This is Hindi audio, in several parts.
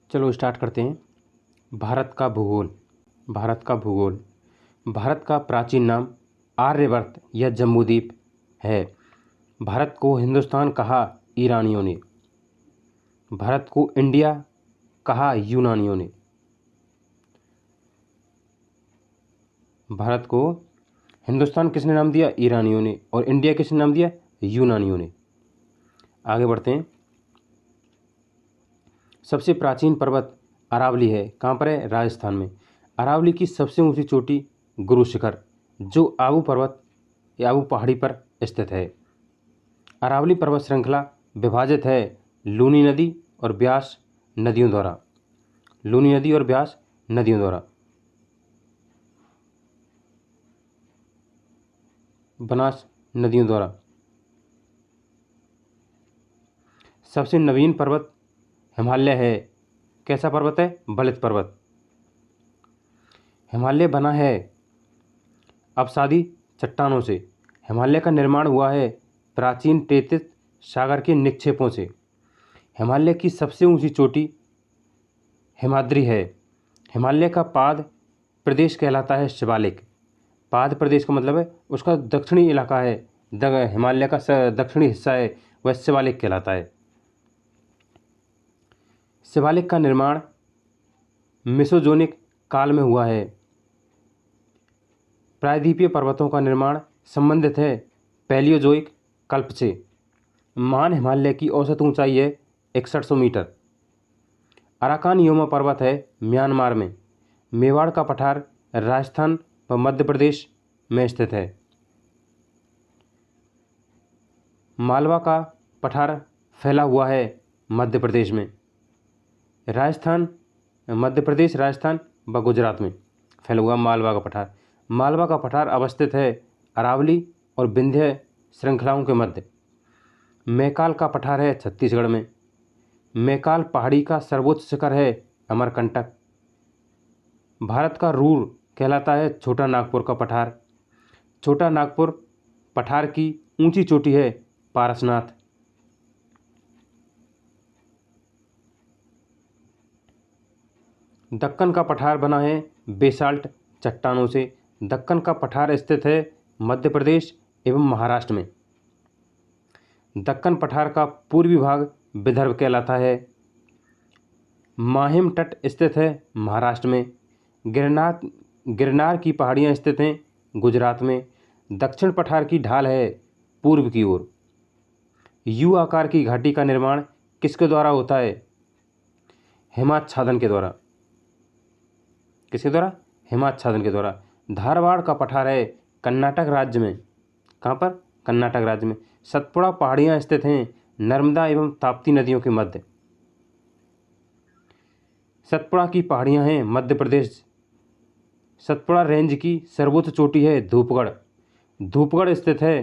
चलो स्टार्ट करते हैं। भारत का भूगोल। भारत का भूगोल। भारत का प्राचीन नाम आर्यवर्त या जम्बूद्वीप है। भारत को हिंदुस्तान कहा ईरानियों ने। भारत को इंडिया कहा यूनानियों ने। भारत को हिंदुस्तान किसने नाम दिया? ईरानियों ने। और इंडिया किसने नाम दिया? यूनानियों ने। आगे बढ़ते हैं। सबसे प्राचीन पर्वत अरावली है। कहाँ पर है? राजस्थान में। अरावली की सबसे ऊंची चोटी गुरु शिखर जो आबू पर्वत या आबू पहाड़ी पर स्थित है। अरावली पर्वत श्रृंखला विभाजित है लूनी नदी और ब्यास नदियों द्वारा। लूनी नदी और ब्यास नदियों द्वारा। बनास नदियों द्वारा। सबसे नवीन पर्वत हिमालय है। कैसा पर्वत है? बलित पर्वत। हिमालय बना है अपसादी चट्टानों से। हिमालय का निर्माण हुआ है प्राचीन टेथिस सागर के निक्षेपों से। हिमालय की सबसे ऊंची चोटी हिमाद्री है। हिमालय का पाद प्रदेश कहलाता है शिवालिक। पाद प्रदेश का मतलब है उसका दक्षिणी इलाका है, हिमालय का दक्षिणी हिस्सा है, वह शिवालिक कहलाता है। शिवालिक का निर्माण मेसोजोनिक काल में हुआ है। प्रायद्वीपीय पर्वतों का निर्माण संबंधित है पैलियोजोइक कल्प से। महान हिमालय की औसत ऊंचाई है 6100 मीटर। अराकान योमा पर्वत है म्यांमार में। मेवाड़ का पठार राजस्थान व मध्य प्रदेश में स्थित है। मालवा का पठार फैला हुआ है मध्य प्रदेश में। राजस्थान, मध्य प्रदेश, राजस्थान व गुजरात में फैला हुआ मालवा का पठार। मालवा का पठार अवस्थित है अरावली और विंध्य श्रृंखलाओं के मध्य। मैकाल का पठार है छत्तीसगढ़ में। मैकाल पहाड़ी का सर्वोच्च शिखर है अमरकंटक। भारत का रूर कहलाता है छोटा नागपुर का पठार। छोटा नागपुर पठार की ऊंची चोटी है पारसनाथ। दक्कन का पठार बना है बेसाल्ट चट्टानों से। दक्कन का पठार स्थित है मध्य प्रदेश एवं महाराष्ट्र में। दक्कन पठार का पूर्वी भाग विदर्भ कहलाता है। माहिम तट स्थित है महाराष्ट्र में। गिरनार की पहाड़ियाँ स्थित हैं गुजरात में। दक्षिण पठार की ढाल है पूर्व की ओर। यू आकार की घाटी का निर्माण किसके द्वारा होता है? हिमाच्छादन के द्वारा। किसके द्वारा? हिमाच्छादन के द्वारा। धारवाड़ का पठार है कर्नाटक राज्य में। कहाँ पर? कर्नाटक राज्य में। सतपुड़ा पहाड़ियाँ स्थित हैं नर्मदा एवं ताप्ती नदियों के मध्य। सतपुड़ा की पहाड़ियाँ हैं मध्य प्रदेश। सतपुड़ा रेंज की सर्वोच्च चोटी है धूपगढ़। धूपगढ़ स्थित है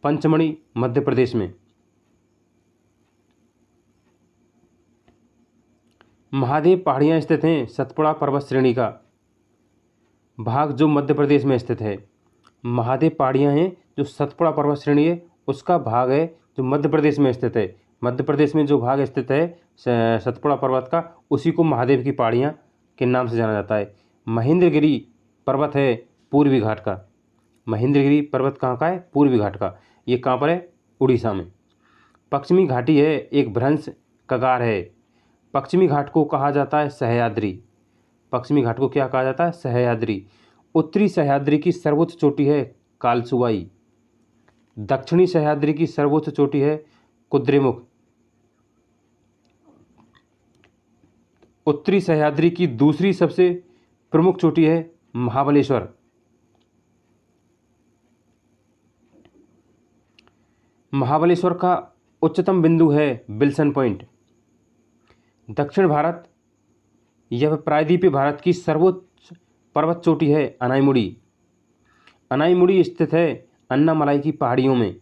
पंचमढ़ी मध्य प्रदेश में। महादेव पहाड़ियाँ स्थित हैं सतपुड़ा पर्वत श्रेणी का भाग जो मध्य प्रदेश में स्थित है। महादेव पहाड़ियाँ हैं जो सतपुड़ा पर्वत श्रेणी है उसका भाग है जो मध्य प्रदेश में स्थित है। मध्य प्रदेश में जो भाग स्थित है सतपुड़ा पर्वत का उसी को महादेव की पहाड़ियाँ के नाम से जाना जाता है। महेंद्रगिरी पर्वत है पूर्वी घाट का। महेंद्रगिरी पर्वत कहाँ का है? पूर्वी घाट का। ये कहाँ पर है? उड़ीसा में। पश्चिमी घाटी है एक भ्रंश कगार है। पश्चिमी घाट को कहा जाता है सह्याद्री। पश्चिमी घाट को क्या कहा जाता है? सह्याद्री। उत्तरी सह्याद्री की सर्वोच्च चोटी है कालसुवाई। दक्षिणी सह्याद्री की सर्वोच्च चोटी है कुद्रेमुख। उत्तरी सह्याद्री की दूसरी सबसे प्रमुख चोटी है महाबलेश्वर। महाबलेश्वर का उच्चतम बिंदु है विल्सन पॉइंट। दक्षिण भारत यह प्रायद्वीपीय भारत की सर्वोच्च पर्वत चोटी है अनाईमुड़ी। अनाईमुड़ी स्थित है अन्नामलाई की पहाड़ियों में।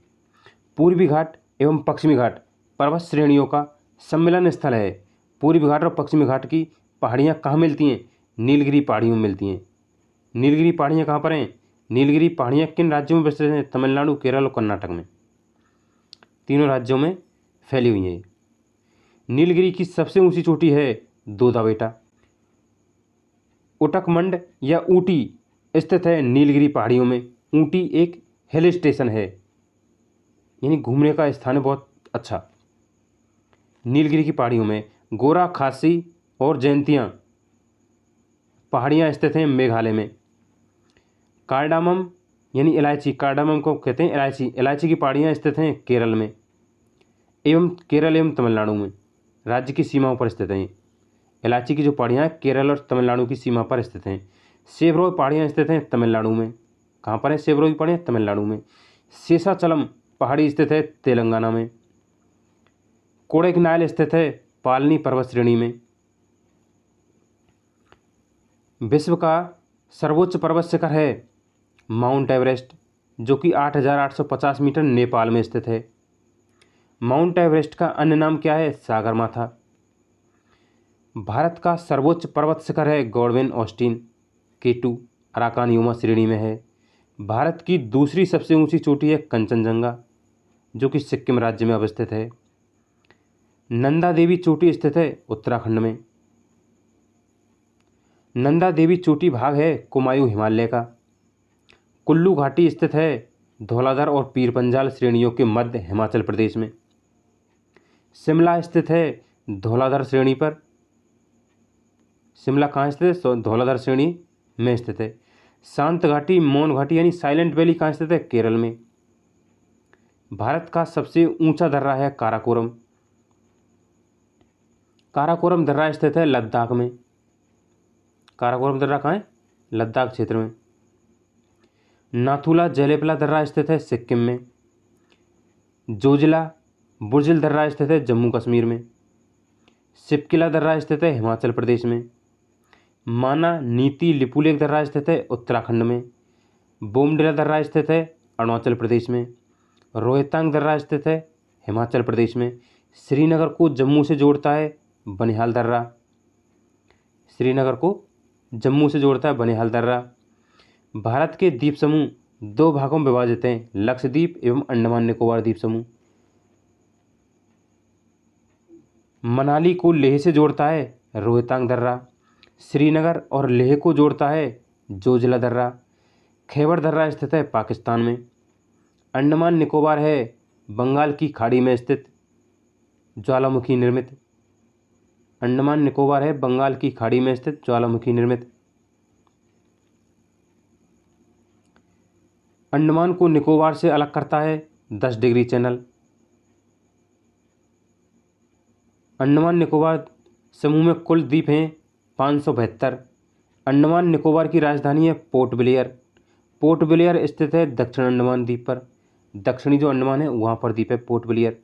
पूर्वी घाट एवं पश्चिमी घाट पर्वत श्रेणियों का सम्मिलन स्थल है। पूर्वी घाट और पश्चिमी घाट की पहाड़ियाँ कहाँ मिलती हैं? नीलगिरी पहाड़ियों में मिलती हैं। नीलगिरी पहाड़ियाँ कहाँ पर हैं? नीलगिरी पहाड़ियाँ किन राज्यों में विस्तृत हैं? तमिलनाडु, केरल और कर्नाटक में। तीनों राज्यों में फैली हुई हैं। नीलगिरी की सबसे ऊंची चोटी है दोदा बेटा। उटकमंड या ऊटी स्थित है नीलगिरी पहाड़ियों में। ऊटी एक हिल स्टेशन है, यानी घूमने का स्थान है बहुत अच्छा, नीलगिरी की पहाड़ियों में। गोरा खासी और जयंतियाँ पहाड़ियाँ स्थित हैं मेघालय में। कार्डामम यानी इलायची, कार्डामम को कहते हैं इलायची, इलायची की पहाड़ियाँ स्थित हैं केरल में एवं केरल एवं तमिलनाडु में, राज्य की सीमाओं पर स्थित हैं। इलायची की जो पहाड़ियाँ हैं केरल और तमिलनाडु की सीमा पर स्थित हैं। सेवरों पहाड़ियाँ स्थित हैं तमिलनाडु में। कहाँ पर है सेवरों की पहाड़ियाँ? तमिलनाडु में। शेषाचलम पहाड़ी स्थित है तेलंगाना में। कोडाइकनाल स्थित है पालनी पर्वत श्रेणी में। विश्व का सर्वोच्च पर्वत शिखर है माउंट एवरेस्ट, जो कि 8,850 मीटर नेपाल में स्थित है। माउंट एवरेस्ट का अन्य नाम क्या है? सागरमाथा। भारत का सर्वोच्च पर्वत शिखर है गॉडविन ऑस्टिन K2, अराकान युमा श्रेणी में है। भारत की दूसरी सबसे ऊंची चोटी है कंचनजंगा, जो कि सिक्किम राज्य में अवस्थित है। नंदा देवी चोटी स्थित है उत्तराखंड में। नंदा देवी चोटी भाग है कुमायूं हिमालय का। कुल्लू घाटी स्थित है धौलाधर और पीर पंजाल श्रेणियों के मध्य हिमाचल प्रदेश में। शिमला स्थित है धौलाधर श्रेणी पर। शिमला कहाँ स्थित है? धौलाधर श्रेणी में स्थित है। शांत घाटी, मौन घाटी यानी साइलेंट वैली कहाँ स्थित है? केरल में। भारत का सबसे ऊंचा दर्रा है काराकोरम। काराकोरम दर्रा स्थित है लद्दाख में। काराकोरम दर्रा कहाँ है? लद्दाख क्षेत्र में। नाथुला जेलेपला दर्रा स्थित है सिक्किम में। जोजिला बुर्जिल दर्रा स्थित है जम्मू कश्मीर में। सिपकिला दर्रा स्थित है हिमाचल प्रदेश में। माना नीति लिपुलेख दर्रा स्थित है उत्तराखंड में। बोमडिला दर्रा स्थित है अरुणाचल प्रदेश में। रोहतांग दर्रा स्थित है हिमाचल प्रदेश में। श्रीनगर को जम्मू से जोड़ता है बनिहाल दर्रा। श्रीनगर को जम्मू से जोड़ता है बनिहाल दर्रा। भारत के द्वीप समूह दो भागों में विभाजित हैं, लक्षद्वीप एवं अंडमान निकोबार द्वीप समूह। मनाली को लेह से जोड़ता है रोहतांग दर्रा। श्रीनगर और लेह को जोड़ता है जोजिला दर्रा। खैबर दर्रा स्थित है पाकिस्तान में। अंडमान निकोबार है बंगाल की खाड़ी में स्थित ज्वालामुखी निर्मित। अंडमान निकोबार है बंगाल की खाड़ी में स्थित ज्वालामुखी निर्मित। अंडमान को निकोबार से अलग करता है 10 डिग्री चैनल। अंडमान निकोबार समूह में कुल द्वीप हैं 572। अंडमान निकोबार की राजधानी है पोर्ट ब्लेयर। पोर्ट ब्लेयर स्थित है दक्षिण अंडमान द्वीप पर। दक्षिणी जो अंडमान है वहाँ पर द्वीप है पोर्ट ब्लेयर।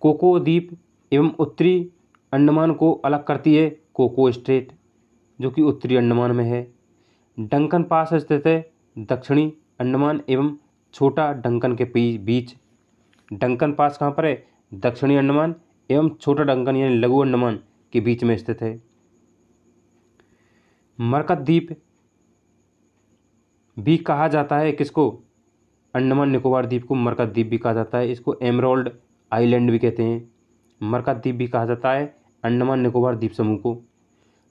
कोको द्वीप एवं उत्तरी अंडमान को अलग करती है कोको स्ट्रेट, जो कि उत्तरी अंडमान में है। डंकन पास स्थित है दक्षिणी अंडमान एवं छोटा डंकन के बीच। डंकन पास कहाँ पर है? दक्षिणी अंडमान एवं छोटा डंकन यानी लघु अंडमान के बीच में स्थित है। मरकत द्वीप भी कहा जाता है किसको? अंडमान निकोबार द्वीप को मरकत द्वीप भी कहा जाता है। इसको एमरोल्ड आइलैंड भी कहते हैं। मरकत द्वीप भी कहा जाता है अंडमान निकोबार द्वीप समूह को।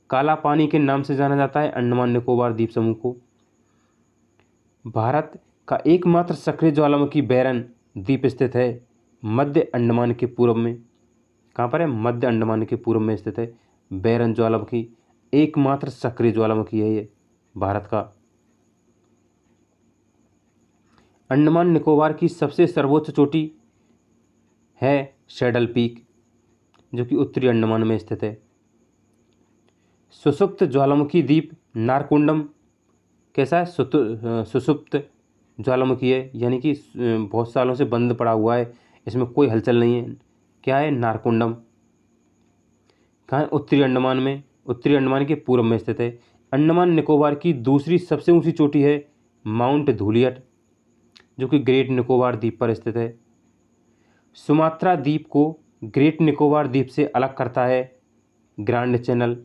काला पानी के नाम से जाना जाता है अंडमान निकोबार द्वीप समूह को। भारत का एकमात्र सक्रिय ज्वालामुखी बैरन द्वीप स्थित है मध्य अंडमान के पूर्व में। कहाँ पर है? मध्य अंडमान के पूर्व में स्थित है बैरन ज्वालामुखी। एकमात्र सक्रिय ज्वालामुखी है ये भारत का। अंडमान निकोबार की सबसे सर्वोच्च चोटी है सैडल पीक, जो कि उत्तरी अंडमान में स्थित है। सुषुप्त ज्वालामुखी द्वीप नारकोंडम कैसा है? सुषुप्त ज्वालामुखी है, यानी कि बहुत सालों से बंद पड़ा हुआ है, इसमें कोई हलचल नहीं है। क्या है? नारकोंडम। कहाँ है? उत्तरी अंडमान में। उत्तरी अंडमान के पूर्व में स्थित है। अंडमान निकोबार की दूसरी सबसे ऊंची चोटी है माउंट धूलियट, जो कि ग्रेट निकोबार द्वीप पर स्थित है। सुमात्रा द्वीप को ग्रेट निकोबार द्वीप से अलग करता है ग्रैंड चैनल।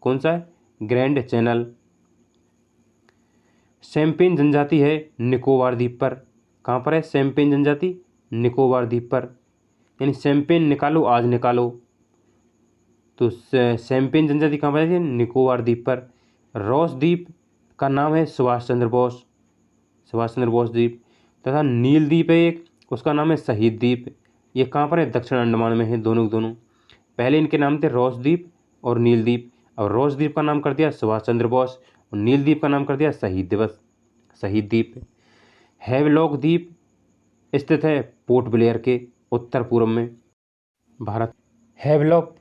कौन सा है? Grand channel. शैम्पेन जनजाति है निकोबार द्वीप पर। कहाँ पर है शैम्पेन जनजाति? निकोबार द्वीप पर। यानी शैम्पेन निकालो आज निकालो, तो शैम्पेन जनजाति कहाँ पाई जाती है? निकोबार द्वीप पर। रॉस द्वीप का नाम है सुभाष चंद्र बोस द्वीप। तथा नील द्वीप है एक, उसका नाम है शहीद द्वीप। ये कहाँ पर है? दक्षिण अंडमान में है दोनों के दोनों। पहले इनके नाम थे रॉस द्वीप और नील द्वीप। और रॉस द्वीप का नाम कर दिया सुभाष चंद्र बोस और नील द्वीप का नाम कर दिया शहीद द्वीप। हैवलॉक द्वीप स्थित है पोर्ट ब्लेयर के उत्तर पूर्व में भारत। हैवलॉक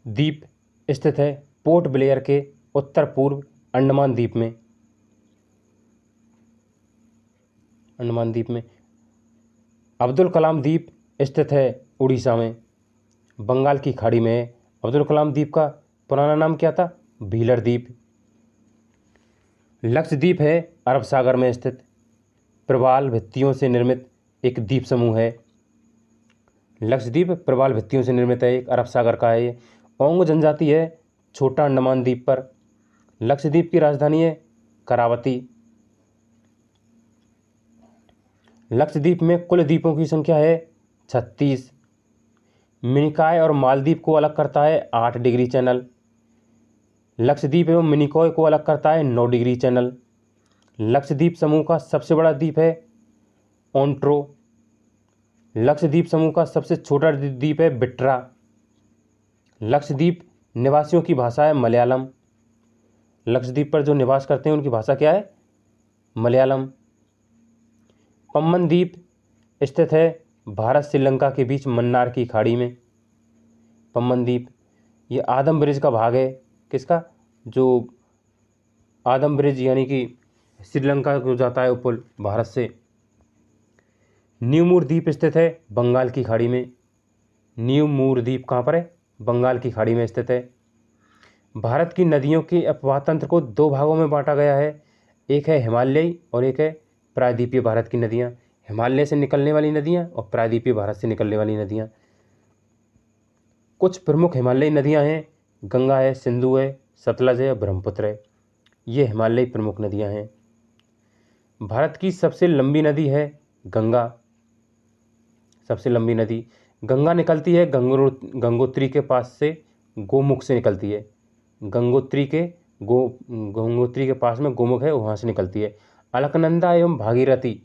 द्वीप स्थित है पोर्ट ब्लेयर के उत्तर पूर्व अंडमान द्वीप में। अब्दुल कलाम द्वीप स्थित है उड़ीसा में, बंगाल की खाड़ी में है। अब्दुल कलाम द्वीप का पुराना नाम क्या था? व्हीलर द्वीप। लक्षद्वीप है अरब सागर में स्थित, प्रवाल भित्तियों से निर्मित एक द्वीप समूह है। लक्षद्वीप प्रवाल भित्तियों से निर्मित है, एक अरब सागर का है ये। ओंग जनजाति है छोटा अंडमान द्वीप पर। लक्षद्वीप की राजधानी है करावती। लक्षद्वीप में कुल द्वीपों की संख्या है 36। मिनिकॉय और मालदीव को अलग करता है 8 डिग्री चैनल। लक्षद्वीप एवं मिनिकॉय को अलग करता है 9 डिग्री चैनल। लक्षद्वीप समूह का सबसे बड़ा द्वीप है ओंट्रो। लक्षद्वीप समूह का सबसे छोटा द्वीप है बिट्रा। लक्षद्वीप निवासियों की भाषा है मलयालम। लक्षद्वीप पर जो निवास करते हैं उनकी भाषा क्या है? मलयालम। पम्बन द्वीप स्थित है भारत श्रीलंका के बीच मन्नार की खाड़ी में। पम्बन द्वीप ये आदम ब्रिज का भाग है। किसका? जो आदम ब्रिज यानी कि श्रीलंका को जाता है पुल भारत से। न्यू मूर द्वीप स्थित है बंगाल की खाड़ी में। न्यू मूर द्वीप कहाँ पर है? बंगाल की खाड़ी में स्थित है। भारत की नदियों के अपवाह तंत्र को 2 भागों में बांटा गया है, एक है हिमालयी और एक है प्रायद्वीपीय भारत की नदियाँ। हिमालय से निकलने वाली नदियाँ और प्रायद्वीपीय भारत से निकलने वाली नदियाँ। कुछ प्रमुख हिमालयी नदियाँ हैं, गंगा है, सिंधु है, सतलज है, ब्रह्मपुत्र है। ये हिमालयी प्रमुख नदियाँ हैं। भारत की सबसे लंबी नदी है गंगा। सबसे लंबी नदी गंगा निकलती है गंगोत्री के पास से, गोमुख से निकलती है। गंगोत्री के पास में गोमुख है, वहाँ से निकलती है। अलकनंदा एवं भागीरथी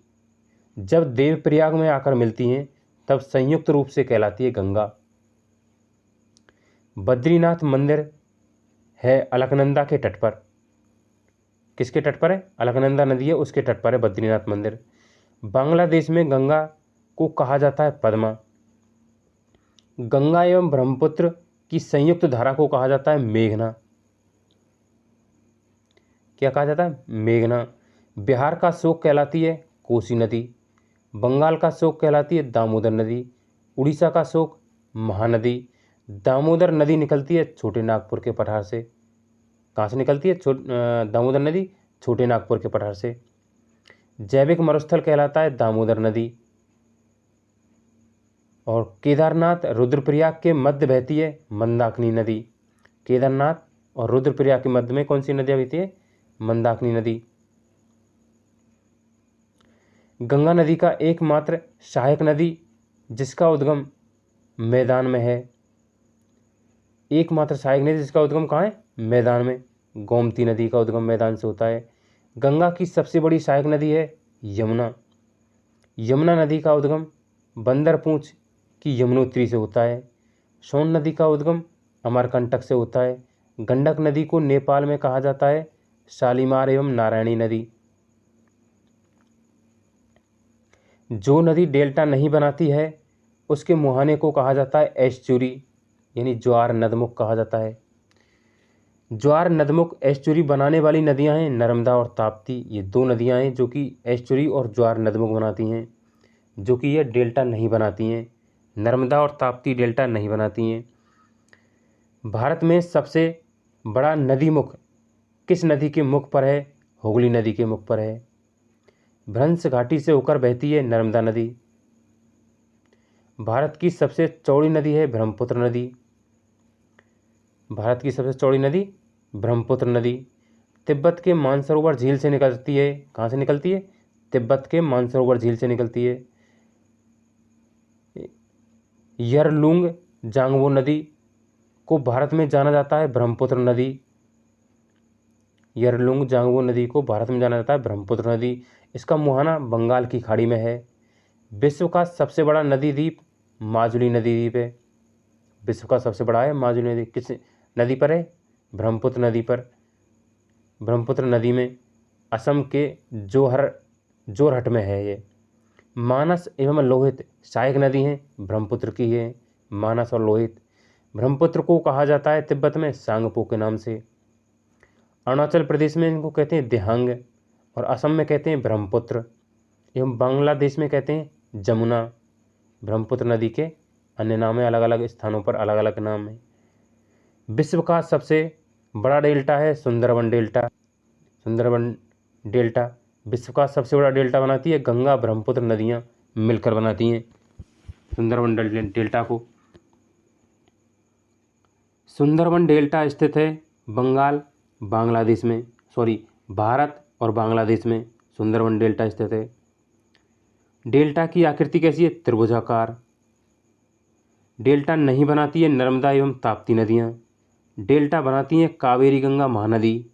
जब देवप्रयाग में आकर मिलती हैं तब संयुक्त रूप से कहलाती है गंगा। बद्रीनाथ मंदिर है अलकनंदा के तट पर। किसके तट पर है? अलकनंदा नदी है उसके तट पर है बद्रीनाथ मंदिर। बांग्लादेश में गंगा को कहा जाता है पद्मा। गंगा एवं ब्रह्मपुत्र की संयुक्त धारा को कहा जाता है मेघना। क्या कहा जाता है? मेघना। बिहार का शोक कहलाती है कोसी नदी। बंगाल का शोक कहलाती है दामोदर नदी। उड़ीसा का शोक महानदी। दामोदर नदी निकलती है छोटे नागपुर के पठार से। कहाँ से निकलती है? दामोदर नदी छोटे नागपुर के पठार से। जैविक मरुस्थल कहलाता है दामोदर नदी। और केदारनाथ रुद्रप्रयाग के मध्य बहती है मंदाकिनी नदी। केदारनाथ और रुद्रप्रयाग के मध्य में कौन सी नदियाँ बहती है? मंदाकिनी नदी। गंगा नदी का एकमात्र सहायक नदी जिसका उद्गम मैदान में है। एकमात्र सहायक नदी जिसका उद्गम कहाँ है? मैदान में। गोमती नदी का उद्गम मैदान से होता है। गंगा की सबसे बड़ी सहायक नदी है यमुना। यमुना नदी का उद्गम बंदरपूंछ की यमुनोत्री से होता है। सोन नदी का उद्गम अमरकंटक से होता है। गंडक नदी को नेपाल में कहा जाता है शालीमार एवं नारायणी नदी। जो नदी डेल्टा नहीं बनाती है उसके मुहाने को कहा जाता है एस्चुरी, यानी ज्वार नदमुख कहा जाता है। ज्वार नदमुख एस्चुरी बनाने वाली नदियां हैं नर्मदा और ताप्ती। ये 2 नदियां हैं जो कि एस्चुरी और ज्वार नदमुख बनाती हैं, जो कि ये डेल्टा नहीं बनाती हैं। नर्मदा और ताप्ती डेल्टा नहीं बनाती हैं। भारत में सबसे बड़ा नदी मुख किस नदी के मुख पर है? हुगली नदी के मुख पर है। भ्रंश घाटी से होकर बहती है नर्मदा नदी। भारत की सबसे चौड़ी नदी है ब्रह्मपुत्र नदी। भारत की सबसे चौड़ी नदी ब्रह्मपुत्र नदी। तिब्बत के मानसरोवर झील से निकलती है। कहाँ से निकलती है? तिब्बत के मानसरोवर झील से निकलती है। यरलुंग जांगबो नदी को भारत में जाना जाता है ब्रह्मपुत्र नदी। यरलुंग जांगबो नदी को भारत में जाना जाता है ब्रह्मपुत्र नदी। इसका मुहाना बंगाल की खाड़ी में है। विश्व का सबसे बड़ा नदी द्वीप माजुली नदी द्वीप है। विश्व का सबसे बड़ा है माजुली नदी। किस नदी पर है? ब्रह्मपुत्र नदी पर। ब्रह्मपुत्र नदी में असम के जोरहट में है ये। मानस एवं लोहित सहायक नदी हैं, ब्रह्मपुत्र की है मानस और लोहित। ब्रह्मपुत्र को कहा जाता है तिब्बत में सांगपो के नाम से। अरुणाचल प्रदेश में इनको कहते हैं दिहांग और असम में कहते हैं ब्रह्मपुत्र एवं बांग्लादेश में कहते हैं जमुना। ब्रह्मपुत्र नदी के अन्य नाम है, अलग अलग स्थानों पर अलग अलग नाम है। विश्व का सबसे बड़ा डेल्टा है सुंदरबन डेल्टा। सुंदरबन डेल्टा विश्व का सबसे बड़ा डेल्टा बनाती है गंगा ब्रह्मपुत्र नदियाँ मिलकर बनाती हैं सुंदरबन डेल्टा को। सुंदरबन डेल्टा स्थित है बांग्लादेश में, भारत और बांग्लादेश में सुंदरबन डेल्टा स्थित है। डेल्टा की आकृति कैसी है? त्रिभुजाकार। डेल्टा नहीं बनाती है नर्मदा एवं ताप्ती नदियाँ। डेल्टा बनाती हैं कावेरी गंगा महानदी।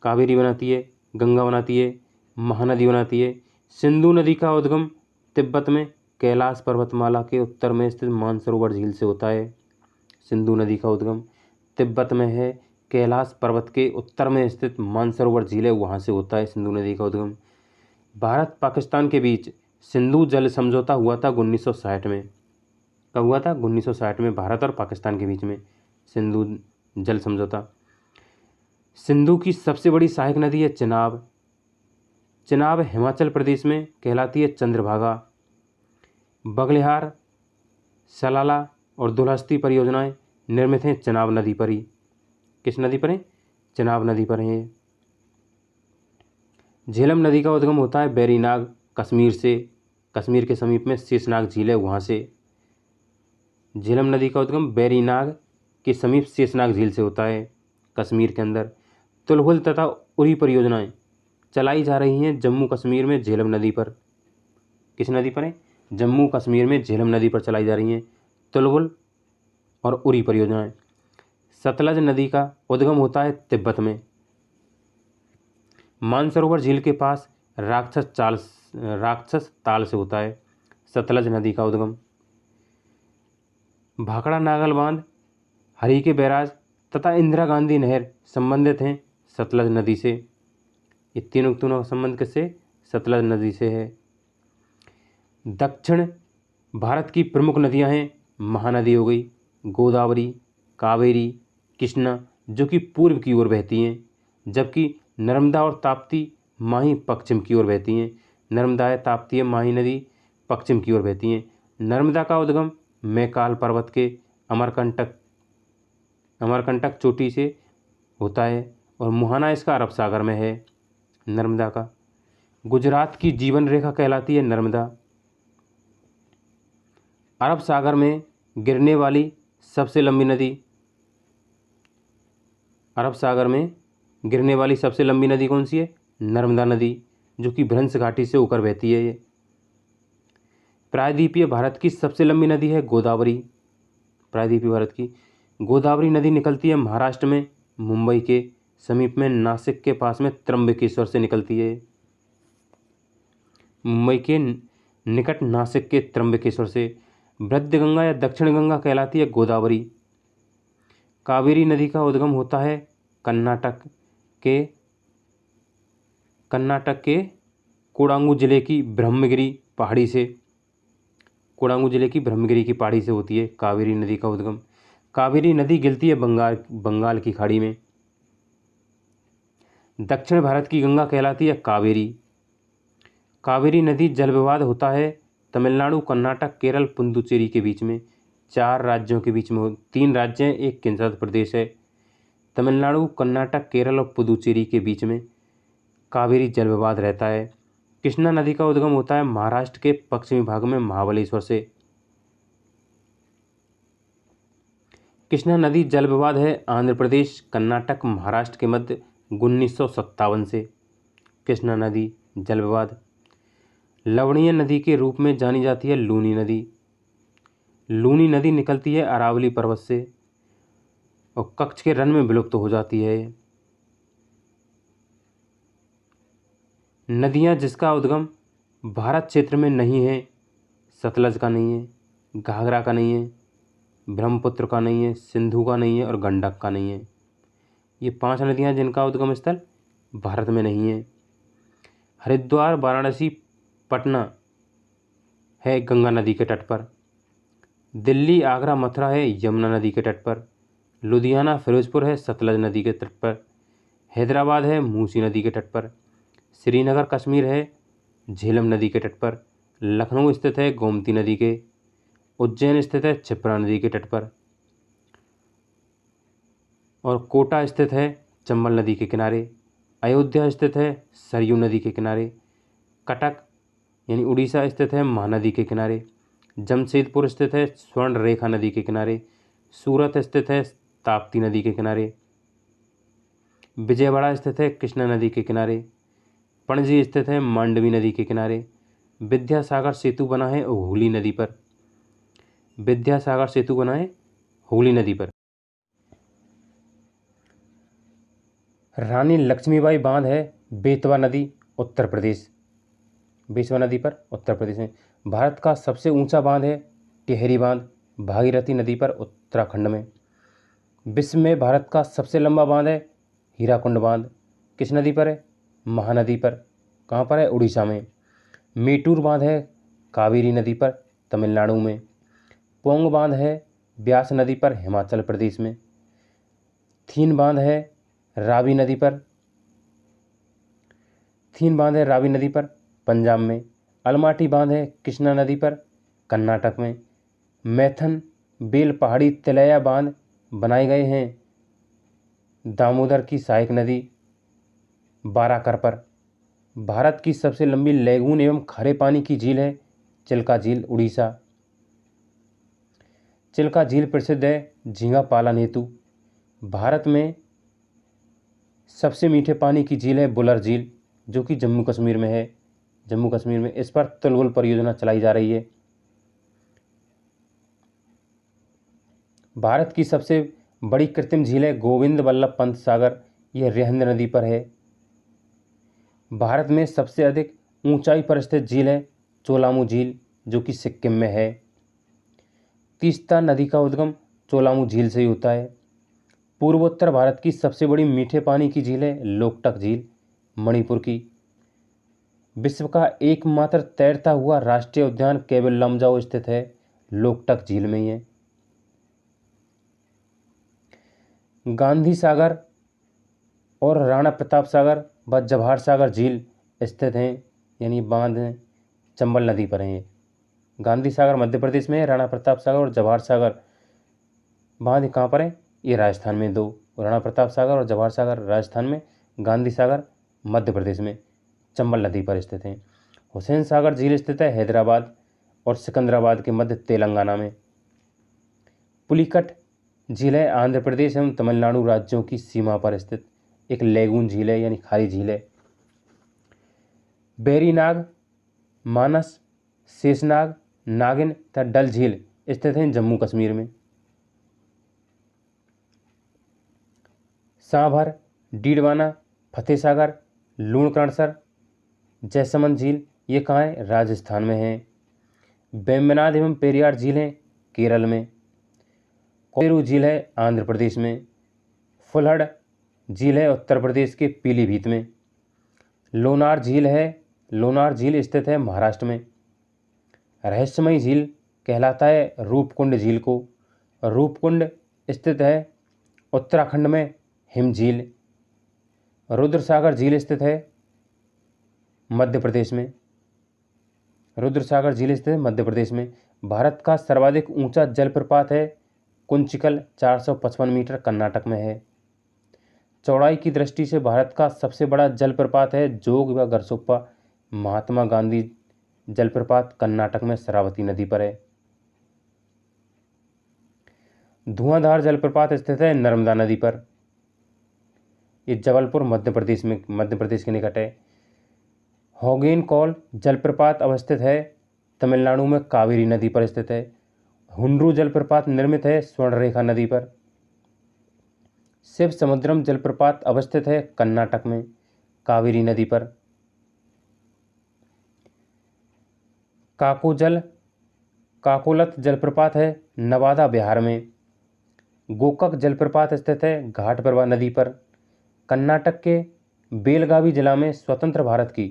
कावेरी बनाती है, गंगा बनाती है, महानदी बनाती है। सिंधु नदी का उद्गम तिब्बत में कैलाश पर्वतमाला के उत्तर में स्थित मानसरोवर झील से होता है। सिंधु नदी का उद्गम तिब्बत में है, कैलाश पर्वत के उत्तर में स्थित मानसरोवर झील है, वहाँ से होता है सिंधु नदी का उद्गम। भारत पाकिस्तान के बीच सिंधु जल समझौता हुआ था 1960 में। कब हुआ था? 1960 में भारत और पाकिस्तान के बीच में सिंधु जल समझौता। सिंधु की सबसे बड़ी सहायक नदी है चिनाब। चिनाब हिमाचल प्रदेश में कहलाती है चंद्रभागा। बगलिहार, सलाला और दुलहस्ती परियोजनाएं निर्मित हैं चिनाब नदी पर ही। किस नदी पर है? चिनाब नदी पर है। झेलम नदी का उद्गम होता है बैरीनाग कश्मीर से। कश्मीर के समीप में शेषनाग झील है, वहाँ से। झेलम नदी का उद्गम बैरीनाग के समीप शेषनाग झील से होता है, कश्मीर के अंदर। तुलहुल तथा उरी परियोजनाएं चलाई जा रही हैं जम्मू कश्मीर में झेलम नदी पर। किस नदी पर है? जम्मू कश्मीर में झेलम नदी पर चलाई जा रही हैं तुलहुल और उरी परियोजनाएं। सतलज नदी का उद्गम होता है तिब्बत में। मानसरोवर झील के पास राक्षस ताल से होता है सतलज नदी का उद्गम। भाखड़ा नागल बांध, हरिके बैराज तथा इंदिरा गांधी नहर संबंधित हैं सतलज नदी से। ये तीनों का संबंध किससे? सतलज नदी से है। दक्षिण भारत की प्रमुख नदियां हैं, महानदी हो गई गोदावरी, कावेरी, कृष्णा जो कि पूर्व की ओर बहती हैं, जबकि नर्मदा और ताप्ती माही पश्चिम की ओर बहती हैं। नर्मदा ताप्ती माही नदी पश्चिम की ओर बहती हैं। नर्मदा का उद्गम मैकाल पर्वत के अमरकंटक चोटी से होता है और मुहाना इसका अरब सागर में है नर्मदा का। गुजरात की जीवन रेखा कहलाती है नर्मदा। अरब सागर में गिरने वाली सबसे लंबी नदी, अरब सागर में गिरने वाली सबसे लंबी नदी कौन सी है? नर्मदा नदी, जो कि भ्रंश घाटी से होकर बहती है। ये प्रायद्वीपीय भारत की सबसे लंबी नदी है गोदावरी। प्रायद्वीपीय भारत की गोदावरी नदी निकलती है महाराष्ट्र में मुंबई के समीप में नासिक के पास में त्र्यंबकेश्वर से निकलती है। मुंबई के निकट नासिक के त्र्यंबकेश्वर से। वृद्ध गंगा या दक्षिण गंगा कहलाती है गोदावरी। कावेरी नदी का उद्गम होता है कर्नाटक के कोडांगू जिले की ब्रह्मगिरी पहाड़ी से। कोडांगू जिले की ब्रह्मगिरी की पहाड़ी से होती है कावेरी नदी का उद्गम। कावेरी नदी गिरती है बंगाल की खाड़ी में। दक्षिण भारत की गंगा कहलाती है कावेरी। कावेरी नदी जल विवाद होता है तमिलनाडु, कर्नाटक, केरल, पुदुचेरी के बीच में। 4 राज्यों के बीच में 3 राज्य हैं, एक केंद्र शासित प्रदेश है। तमिलनाडु, कर्नाटक, केरल और पुदुचेरी के बीच में कावेरी जल विवाद रहता है। कृष्णा नदी का उद्गम होता है महाराष्ट्र के पश्चिमी भाग में महाबलेश्वर से। कृष्णा नदी जल विवाद है आंध्र प्रदेश, कर्नाटक, महाराष्ट्र के मध्य 1957 से। कृष्णा नदी जल विवाद। लवणीय नदी के रूप में जानी जाती है लूनी नदी। लूनी नदी निकलती है अरावली पर्वत से। और कच्छ के रण में विलुप्त हो जाती है। नदियाँ जिसका उद्गम भारत क्षेत्र में नहीं है, सतलज का नहीं है, घाघरा का नहीं है, ब्रह्मपुत्र का नहीं है, सिंधु का नहीं है और गंडक का नहीं है। ये 5 नदियाँ जिनका उद्गम स्थल भारत में नहीं है। हरिद्वार, वाराणसी, पटना है गंगा नदी के तट पर। दिल्ली, आगरा, मथुरा है यमुना नदी के तट पर। लुधियाना, फिरोजपुर है सतलज नदी के तट पर। हैदराबाद है मूसी नदी के तट पर। श्रीनगर, कश्मीर है झेलम नदी के तट पर। लखनऊ स्थित है गोमती नदी के। उज्जैन स्थित है क्षिप्रा नदी के तट पर। और कोटा स्थित है चंबल नदी के किनारे। अयोध्या स्थित है सरयू नदी के किनारे। कटक यानी उड़ीसा स्थित है महानदी के किनारे। जमशेदपुर स्थित है स्वर्ण रेखा नदी के किनारे। सूरत स्थित है ताप्ती नदी के किनारे। विजयवाड़ा स्थित है कृष्णा नदी के किनारे। पणजी स्थित है मांडवी नदी के किनारे। विद्यासागर सेतु बना है हुगली नदी पर। विद्यासागर सेतु बना है हुगली नदी पर। रानी लक्ष्मीबाई बांध है बेतवा नदी, उत्तर प्रदेश। बेतवा नदी पर उत्तर प्रदेश में। भारत का सबसे ऊंचा बांध है टिहरी बांध, भागीरथी नदी पर, उत्तराखंड में। विश्व में भारत का सबसे लंबा बांध है हीराकुंड बांध। किस नदी पर है? महानदी पर। कहाँ पर है? उड़ीसा में। मेटूर बांध है कावेरी नदी पर, तमिलनाडु में। पोंग बांध है ब्यास नदी पर, हिमाचल प्रदेश में। थीन बांध है रावी नदी पर। थीन बांध है रावी नदी पर, पंजाब में। अलमाटी बांध है कृष्णा नदी पर, कर्नाटक में। मैथन बेल पहाड़ी तिलैया बांध बनाए गए हैं दामोदर की सहायक नदी बाराकर पर। भारत की सबसे लंबी लैगून एवं खारे पानी की झील है चिल्का झील, उड़ीसा। चिल्का झील प्रसिद्ध है झींगा पालन हेतु। भारत में सबसे मीठे पानी की झील है बुलर झील, जो कि जम्मू कश्मीर में है। जम्मू कश्मीर में इस पर तुलबुल परियोजना चलाई जा रही है। भारत की सबसे बड़ी कृत्रिम झील है गोविंद वल्लभ पंत सागर, यह रिहंद नदी पर है। भारत में सबसे अधिक ऊंचाई पर स्थित झील है चोलामू झील, जो कि सिक्किम में है। तीस्ता नदी का उद्गम चोलामू झील से ही होता है। पूर्वोत्तर भारत की सबसे बड़ी मीठे पानी की झील है लोकटक झील, मणिपुर की। विश्व का एकमात्र तैरता हुआ राष्ट्रीय उद्यान केवल लमजाओ स्थित है लोकटक झील में ही है। गांधी सागर और राणा प्रताप सागर व जवाहर सागर झील स्थित हैं, यानी बांध हैं, चंबल नदी पर हैं। गांधी सागर मध्य प्रदेश में है, राणा प्रताप सागर और जवाहर सागर बांध कहाँ पर है? ये राजस्थान में दो, राणा प्रताप सागर और जवाहर सागर राजस्थान में, गांधी सागर मध्य प्रदेश में चंबल नदी पर स्थित हैं। हुसैन सागर झील स्थित है हैदराबाद और सिकंदराबाद के मध्य तेलंगाना में। पुलिकट झील है आंध्र प्रदेश एवं तमिलनाडु राज्यों की सीमा पर स्थित एक लैगून झील है, यानी खारी झील है। बेरीनाग, मानस, शेषनाग, नागिन तथा डल झील स्थित हैं जम्मू कश्मीर में। सांभर, डीडवाना, फतेह सागर, लूणकरणसर, जैसमंद झील ये कहाँ है? राजस्थान में है। वेम्बनाड एवं पेरियार झीलें केरल में। कोयरू झील है आंध्र प्रदेश में। फुलहड़ झील है उत्तर प्रदेश के पीलीभीत में। लोनार झील स्थित है महाराष्ट्र में। रहस्यमयी झील कहलाता है रूपकुंड झील को। रूपकुंड स्थित है उत्तराखंड में हिम झील। रुद्रसागर झील स्थित है मध्य प्रदेश में। रुद्रसागर झील स्थित है मध्य प्रदेश में। भारत का सर्वाधिक ऊंचा जलप्रपात है कुंचिकल, 455 मीटर, कर्नाटक में है। चौड़ाई की दृष्टि से भारत का सबसे बड़ा जलप्रपात है जोग व गरसोप्पा महात्मा गांधी जलप्रपात, कर्नाटक में शरावती नदी पर है। धुआंधार जलप्रपात स्थित है नर्मदा नदी पर। ये जबलपुर मध्य प्रदेश के निकट है। होगेनकॉल जलप्रपात अवस्थित है तमिलनाडु में कावेरी नदी पर स्थित है। हुंड्रू जलप्रपात निर्मित है स्वर्णरेखा नदी पर। शिवसमुद्रम जलप्रपात अवस्थित है कर्नाटक में, कावेरी नदी पर। काकोलत जलप्रपात है नवादा बिहार में। गोकक जलप्रपात स्थित है घाट प्रभा नदी पर। कर्नाटक के बेलगावी जिला में स्वतंत्र भारत की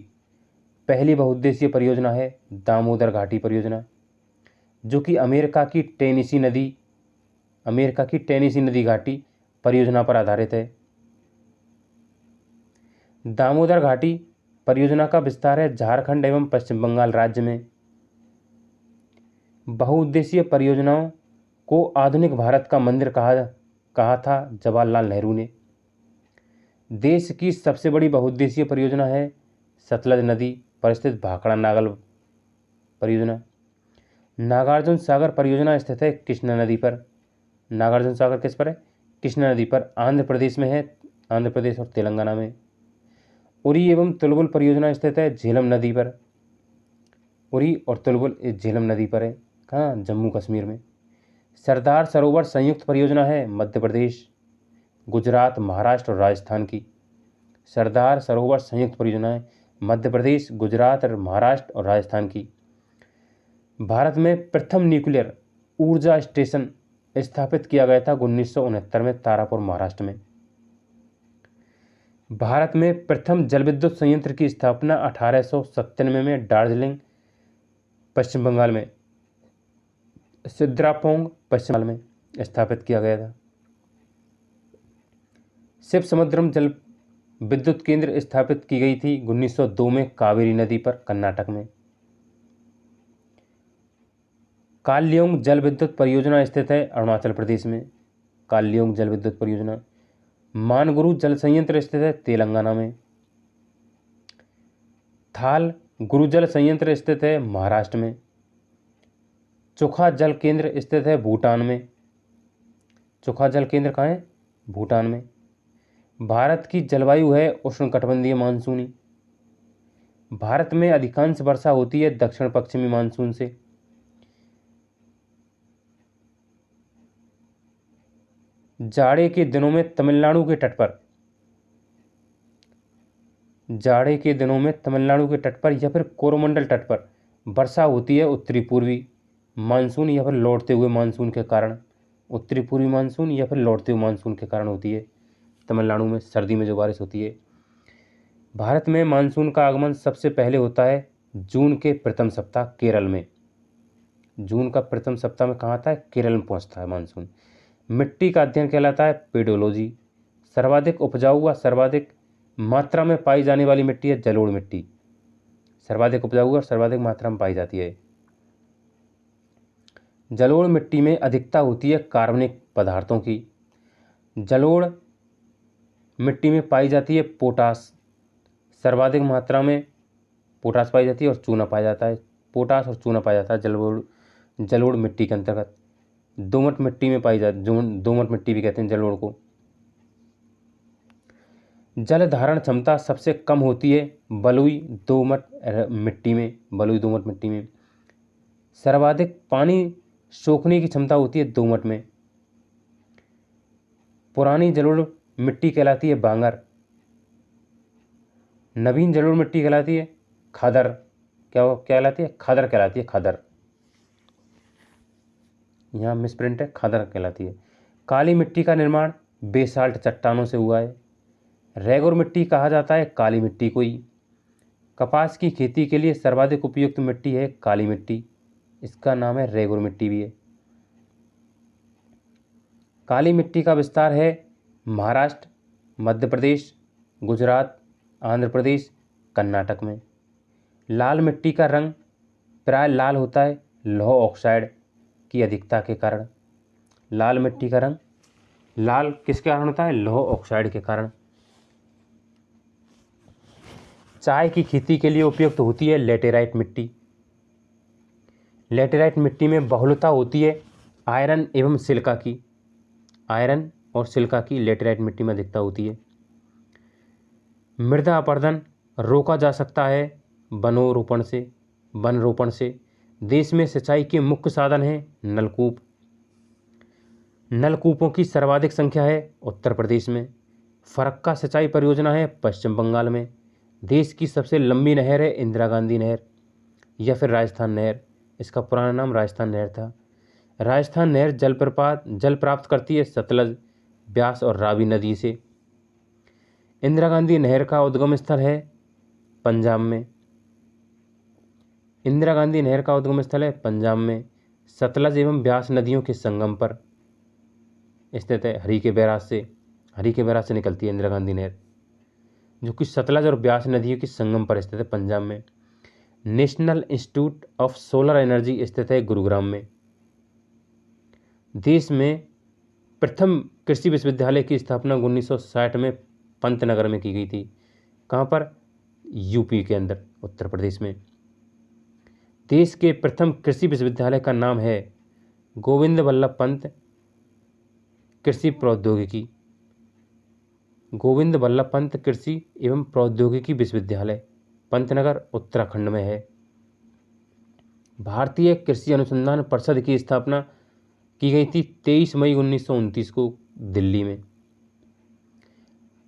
पहली बहुउद्देशीय परियोजना है दामोदर घाटी परियोजना, जो कि अमेरिका की टेनेसी नदी घाटी परियोजना पर आधारित है। दामोदर घाटी परियोजना का विस्तार है झारखंड एवं पश्चिम बंगाल राज्य में। बहुउद्देशीय परियोजनाओं को आधुनिक भारत का मंदिर कहा था जवाहरलाल नेहरू ने। देश की सबसे बड़ी बहुउद्देशीय परियोजना है सतलज नदी पर स्थित भाखड़ा नागल परियोजना। नागार्जुन सागर परियोजना स्थित है कृष्णा नदी पर। नागार्जुन सागर किस पर है? कृष्णा नदी पर। आंध्र प्रदेश में है, आंध्र प्रदेश और तेलंगाना में। उरी एवं तुलबुल परियोजना स्थित है झेलम नदी पर। उरी और तुलबुल झेलम नदी पर है। कहाँ? जम्मू कश्मीर में। सरदार सरोवर संयुक्त परियोजना है मध्य प्रदेश, गुजरात, महाराष्ट्र और राजस्थान की। सरदार सरोवर संयुक्त परियोजना है मध्य प्रदेश, गुजरात और महाराष्ट्र और राजस्थान की। भारत में प्रथम न्यूक्लियर ऊर्जा स्टेशन स्थापित किया गया था 1969 में तारापुर, महाराष्ट्र में। भारत में प्रथम जलविद्युत संयंत्र की स्थापना 1897 में दार्जिलिंग, पश्चिम बंगाल में, सिद्रापोंग, पश्चिम बंगाल में स्थापित किया गया था। शिवसमुद्रम जल विद्युत केंद्र स्थापित की गई थी 1902 में कावेरी नदी पर, कर्नाटक में। काल्योंग जल विद्युत परियोजना स्थित है अरुणाचल प्रदेश में। काल्योंग जल विद्युत परियोजना। मानगुरु जल संयंत्र स्थित है तेलंगाना में। थाल गुरु जल संयंत्र स्थित है महाराष्ट्र में। चोखा जल केंद्र स्थित है भूटान में। चोखा जल केंद्र कहाँ है? भूटान में। भारत की जलवायु है उष्णकटिबंधीय मानसूनी। भारत में अधिकांश वर्षा होती है दक्षिण पश्चिमी मानसून से। जाड़े के दिनों में तमिलनाडु के तट पर या फिर कोरोमंडल तट पर वर्षा होती है उत्तरी पूर्वी मानसून या फिर लौटते हुए मानसून के कारण। उत्तरी पूर्वी मानसून या फिर लौटते हुए मानसून के कारण होती है तमिलनाडु में सर्दी में जो बारिश होती है। भारत में मानसून का आगमन सबसे पहले होता है जून के प्रथम सप्ताह केरल में। जून का प्रथम सप्ताह में कहाँ आता है? केरल में पहुँचता है मानसून। मिट्टी का अध्ययन कहलाता है पेडोलॉजी। सर्वाधिक उपजाऊ व सर्वाधिक मात्रा में पाई जाने वाली मिट्टी है जलोढ़ मिट्टी। सर्वाधिक उपजाऊ और सर्वाधिक मात्रा में पाई जाती है। जलोढ़ मिट्टी में अधिकता होती है कार्बनिक पदार्थों की। जलोढ़ मिट्टी में पाई जाती है पोटास। सर्वाधिक मात्रा में पोटास पाई जाती है और चूना पाया जाता है। पोटास और चूना पाया जाता है जलोढ़ मिट्टी के अंतर्गत। दोमट मिट्टी में पाई जाती, दोमट मिट्टी भी कहते हैं जलोढ़ को। जल धारण क्षमता सबसे कम होती है बलुई दोमट मिट्टी में। सर्वाधिक पानी सोखने की क्षमता होती है दोमट में। पुरानी जलोढ़ मिट्टी कहलाती है बांगर। नवीन जलोढ़ मिट्टी कहलाती है खादर। क्या कहलाती है? खादर कहलाती है, खादर। यहाँ मिसप्रिंट है, खादर कहलाती है। काली मिट्टी का निर्माण बेसाल्ट चट्टानों से हुआ है। रेगुर मिट्टी कहा जाता है काली मिट्टी को ही। कपास की खेती के लिए सर्वाधिक उपयुक्त मिट्टी है काली मिट्टी, इसका नाम है रेगुर मिट्टी भी है। काली मिट्टी का विस्तार है महाराष्ट्र, मध्य प्रदेश, गुजरात, आंध्र प्रदेश, कर्नाटक में। लाल मिट्टी का रंग प्राय लाल होता है लौह ऑक्साइड की अधिकता के कारण। लाल मिट्टी का रंग लाल किसके कारण होता है? लौह ऑक्साइड के कारण। चाय की खेती के लिए उपयुक्त होती है लेटेराइट मिट्टी। लेटेराइट मिट्टी में बहुलता होती है आयरन एवं सिलिका की। आयरन और सिलिका की लेटेराइट मिट्टी में अधिकता होती है। मृदा अपरदन रोका जा सकता है वन रोपण से। देश में सिंचाई के मुख्य साधन हैं नलकूप। नलकूपों की सर्वाधिक संख्या है उत्तर प्रदेश में। फरक्का सिंचाई परियोजना है पश्चिम बंगाल में। देश की सबसे लंबी नहर है इंदिरा गांधी नहर या फिर राजस्थान नहर, इसका पुराना नाम राजस्थान नहर था। राजस्थान नहर जल प्राप्त करती है सतलज, ब्यास और रावी नदी से। इंदिरा गांधी नहर का उद्गम स्थल है पंजाब में। इंदिरा गांधी नहर का उद्गम स्थल है पंजाब में। सतलज एवं ब्यास नदियों के संगम पर स्थित है। हरी के बैराज से निकलती है इंदिरा गांधी नहर, जो कि सतलज और ब्यास नदियों के संगम पर स्थित है पंजाब में। National institute of solar energy स्थित है गुरुग्राम में। देश में प्रथम कृषि विश्वविद्यालय की स्थापना 1960 में पंतनगर में की गई थी। कहाँ पर? यूपी के अंदर, उत्तर प्रदेश में। देश के प्रथम कृषि विश्वविद्यालय का नाम है गोविंद वल्लभ पंत कृषि प्रौद्योगिकी, गोविंद वल्लभ पंत कृषि एवं प्रौद्योगिकी विश्वविद्यालय, पंतनगर उत्तराखंड में है। भारतीय कृषि अनुसंधान परिषद की स्थापना की गई थी 23 मई 1929 को दिल्ली में।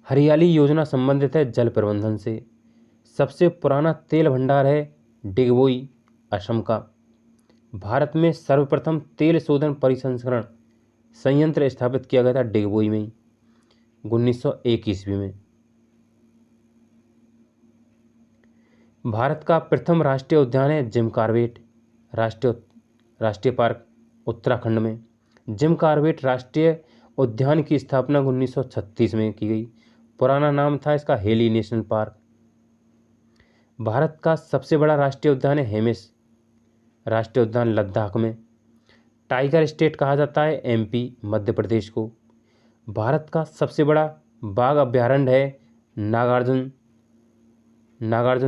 हरियाली योजना संबंधित है जल प्रबंधन से। सबसे पुराना तेल भंडार है डिगबोई, असम का। भारत में सर्वप्रथम तेल शोधन परिसंस्करण संयंत्र स्थापित किया गया था डिगबोई में 1901 ईस्वी में। भारत का प्रथम राष्ट्रीय उद्यान है जिम कॉर्बेट राष्ट्रीय पार्क, उत्तराखंड में। जिम कॉर्बेट राष्ट्रीय उद्यान की स्थापना 1936 में की गई। पुराना नाम था इसका हेली नेशनल पार्क। भारत का सबसे बड़ा राष्ट्रीय उद्यान है हेमिस राष्ट्रीय उद्यान, लद्दाख में। टाइगर स्टेट कहा जाता है एमपी, मध्य प्रदेश को। भारत का सबसे बड़ा बाघ अभयारण्य है नागार्जुन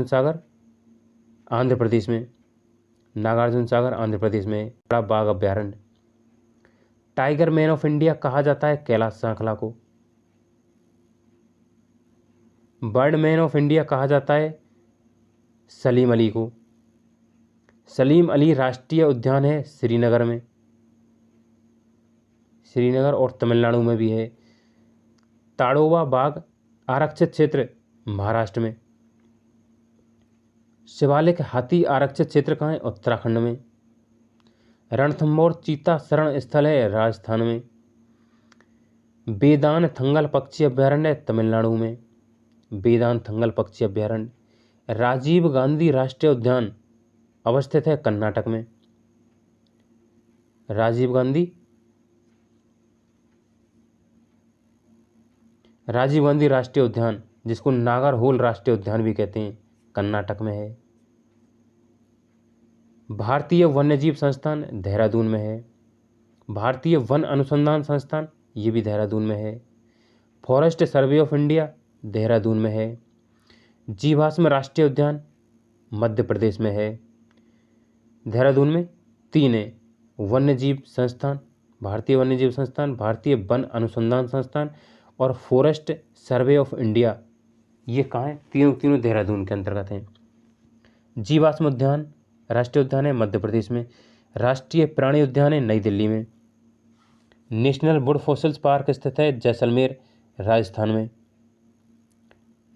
सागर, आंध्र प्रदेश में। नागार्जुन सागर आंध्र प्रदेश में बड़ा बाघ अभयारण्य। टाइगर मैन ऑफ इंडिया कहा जाता है कैलाश सांखला को। बर्ड मैन ऑफ इंडिया कहा जाता है सलीम अली को। सलीम अली राष्ट्रीय उद्यान है श्रीनगर में, श्रीनगर और तमिलनाडु में भी है। ताड़ोबा बाघ आरक्षित क्षेत्र महाराष्ट्र में। शिवालिक हाथी आरक्षित क्षेत्र कहाँ है? उत्तराखंड में। रणथंभौर चीता शरण स्थल है राजस्थान में। बेदान थंगल पक्षी अभयारण्य है तमिलनाडु में, बेदान थंगल पक्षी अभयारण्य। राजीव गांधी राष्ट्रीय उद्यान अवस्थित है कर्नाटक में। राजीव गांधी राष्ट्रीय उद्यान, जिसको नागरहोल राष्ट्रीय उद्यान भी कहते हैं, कर्नाटक में है। भारतीय वन्यजीव संस्थान देहरादून में है। भारतीय वन अनुसंधान संस्थान ये भी देहरादून में है। Forest survey of India Dehradun में है। जीवाश्म राष्ट्रीय उद्यान मध्य प्रदेश में है। देहरादून में 3 है, वन्यजीव संस्थान, भारतीय वन्यजीव संस्थान, भारतीय वन अनुसंधान संस्थान और फॉरेस्ट सर्वे ऑफ इंडिया। ये कहाँ हैं? तीनों देहरादून के अंतर्गत हैं। जीवाश्म उद्यान राष्ट्रीय उद्यान है मध्य प्रदेश में। राष्ट्रीय प्राणी उद्यान है नई दिल्ली में। नेशनल वुड फॉसिल्स पार्क स्थित है जैसलमेर, राजस्थान में।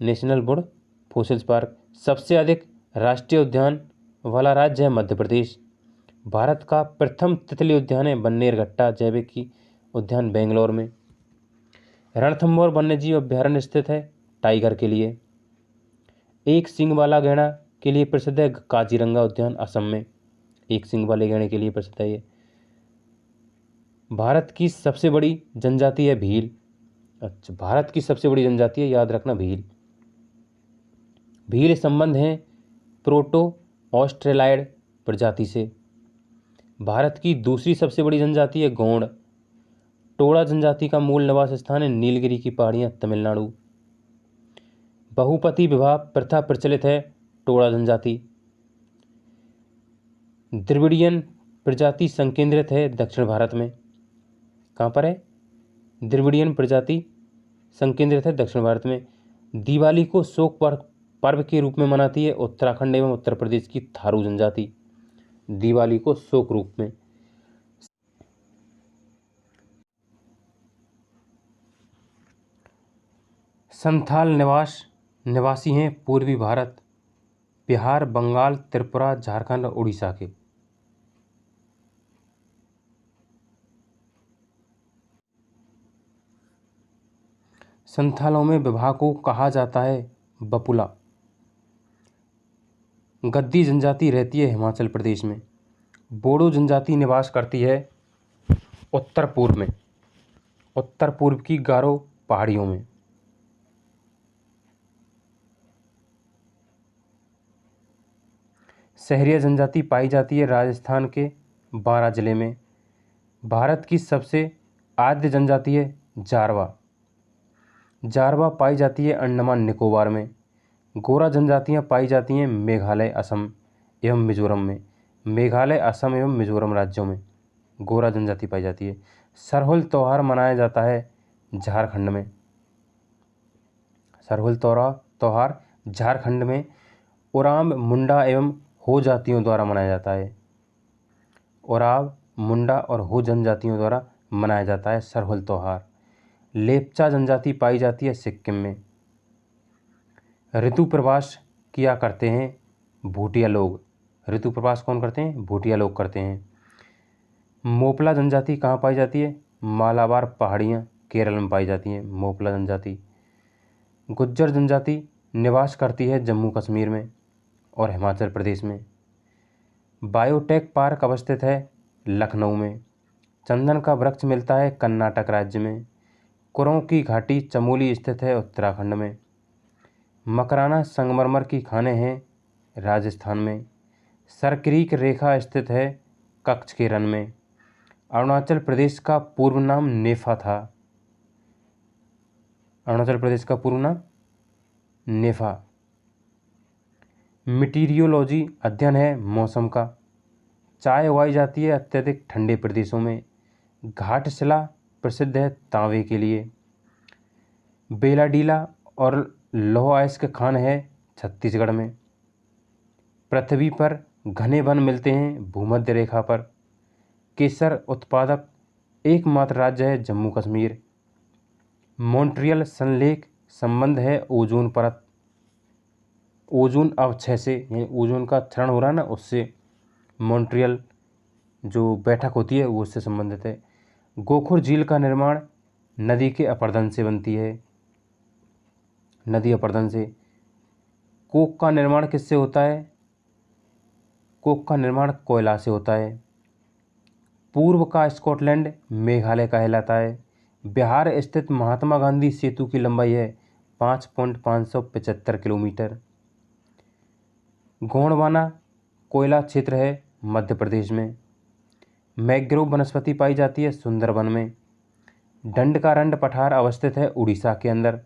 National would fossils park. सबसे अधिक राष्ट्रीय उद्यान वाला राज्य है मध्य प्रदेश। भारत का प्रथम तितली उद्यान है बन्नेरघट्टा जैविक उद्यान, बेंगलोर में। रणथंभौर वन्यजीव अभयारण्य स्थित है टाइगर के लिए। एक सींग वाला गैंडा के लिए प्रसिद्ध है काजीरंगा उद्यान, असम में। एक सींग वाले गैंडे के लिए प्रसिद्ध है ये। भारत की सबसे बड़ी जनजाति है भील। अच्छा, भारत की सबसे बड़ी जनजाति है, याद रखना, भील। भील संबंध हैं प्रोटो ऑस्ट्रेलाइड प्रजाति से। भारत की दूसरी सबसे बड़ी जनजाति है गोंड। टोड़ा जनजाति का मूल निवास स्थान है नीलगिरी की पहाड़ियाँ, तमिलनाडु। बहुपति विवाह प्रथा प्रचलित है टोड़ा जनजाति। द्रविडियन प्रजाति संकेंद्रित है दक्षिण भारत में। कहाँ पर है? द्रविडियन प्रजाति संकेंद्रित है दक्षिण भारत में। दिवाली को शोक पर्व के रूप में मनाती है उत्तराखंड एवं उत्तर प्रदेश की थारू जनजाति। दिवाली को शोक रूप में। संथाल निवासी हैं पूर्वी भारत, बिहार, बंगाल, त्रिपुरा, झारखंड और उड़ीसा के। संथालों में विवाह को कहा जाता है बपुला। गद्दी जनजाति रहती है हिमाचल प्रदेश में। बोडो जनजाति निवास करती है उत्तर पूर्व में, उत्तर पूर्व की गारो पहाड़ियों में। सहरिया जनजाति पाई जाती है राजस्थान के 12 जिले में। भारत की सबसे आद्य जनजाति है जारवा। जारवा पाई जाती है अंडमान निकोबार में। गोरा जनजातियां पाई जाती हैं मेघालय, असम एवं मिजोरम में। मेघालय, असम एवं मिजोरम राज्यों में गोरा जनजाति पाई जाती है। सरहुल त्यौहार मनाया जाता है झारखंड में। सरहुल त्यौहार झारखंड में उरांव, मुंडा एवं हो जातियों द्वारा मनाया जाता है। उरांव, मुंडा और हो जनजातियों द्वारा मनाया जाता है सरहुल त्यौहार। लेप्चा जनजाति पाई जाती है सिक्किम में। ऋतु प्रवास किया करते हैं भूटिया लोग। ऋतु प्रवास कौन करते हैं? भूटिया लोग करते हैं। मोपला जनजाति कहाँ पाई जाती है? मालाबार पहाड़ियाँ केरल में पाई जाती हैं मोपला जनजाति। गुज्जर जनजाति निवास करती है जम्मू कश्मीर में और हिमाचल प्रदेश में। बायोटेक पार्क अवस्थित है लखनऊ में। चंदन का वृक्ष मिलता है कर्नाटक राज्य में। कुरों की घाटी चमोली स्थित है उत्तराखंड में। मकराना संगमरमर की खानें हैं राजस्थान में। सरक्रीक रेखा स्थित है कच्छ के रण में। अरुणाचल प्रदेश का पूर्व नाम नेफा था। अरुणाचल प्रदेश का पूर्व नाम नेफा। मीटीरियोलॉजी अध्ययन है मौसम का। चाय उगाई जाती है अत्यधिक ठंडे प्रदेशों में। घाटशिला प्रसिद्ध है तांबे के लिए। बेलाडीला और लौह अयस्क खान है छत्तीसगढ़ में। पृथ्वी पर घने वन मिलते हैं भूमध्य रेखा पर। केसर उत्पादक एकमात्र राज्य है जम्मू कश्मीर। मॉन्ट्रियल संलेख संबंध है ओजोन परत, ओजोन अवक्षय से, यानी ओजोन का क्षरण हो रहा है ना, उससे मॉन्ट्रियल जो बैठक होती है वो उससे संबंधित है। गोखुर झील का निर्माण नदी के अपरदन से बनती है, नदी अपरदन से। कोक का निर्माण किससे होता है? कोक का निर्माण कोयला से होता है। पूर्व का स्कॉटलैंड मेघालय कहलाता है। बिहार स्थित महात्मा गांधी सेतु की लंबाई है 5.575 किलोमीटर। गोंडवाना कोयला क्षेत्र है मध्य प्रदेश में। मैग्रोव वनस्पति पाई जाती है सुंदरबन में। दंडकारण्य पठार अवस्थित है उड़ीसा के अंदर।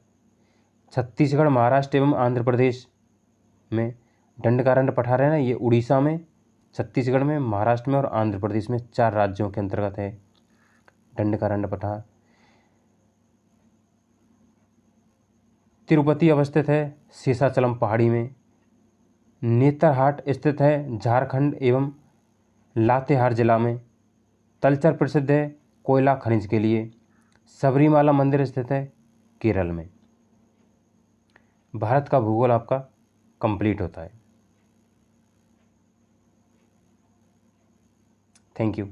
छत्तीसगढ़, महाराष्ट्र एवं आंध्र प्रदेश में दंडकारण्य पठार है ना, ये उड़ीसा में, छत्तीसगढ़ में, महाराष्ट्र में और आंध्र प्रदेश में 4 राज्यों के अंतर्गत है दंडकारण्य पठार। तिरुपति अवस्थित है शेषाचलम पहाड़ी में। नेतरहाट स्थित है झारखंड एवं लातेहार जिला में। तलचर प्रसिद्ध है कोयला खनिज के लिए। सबरीमाला मंदिर स्थित है केरल में। भारत का भूगोल आपका कंप्लीट होता है। Thank you.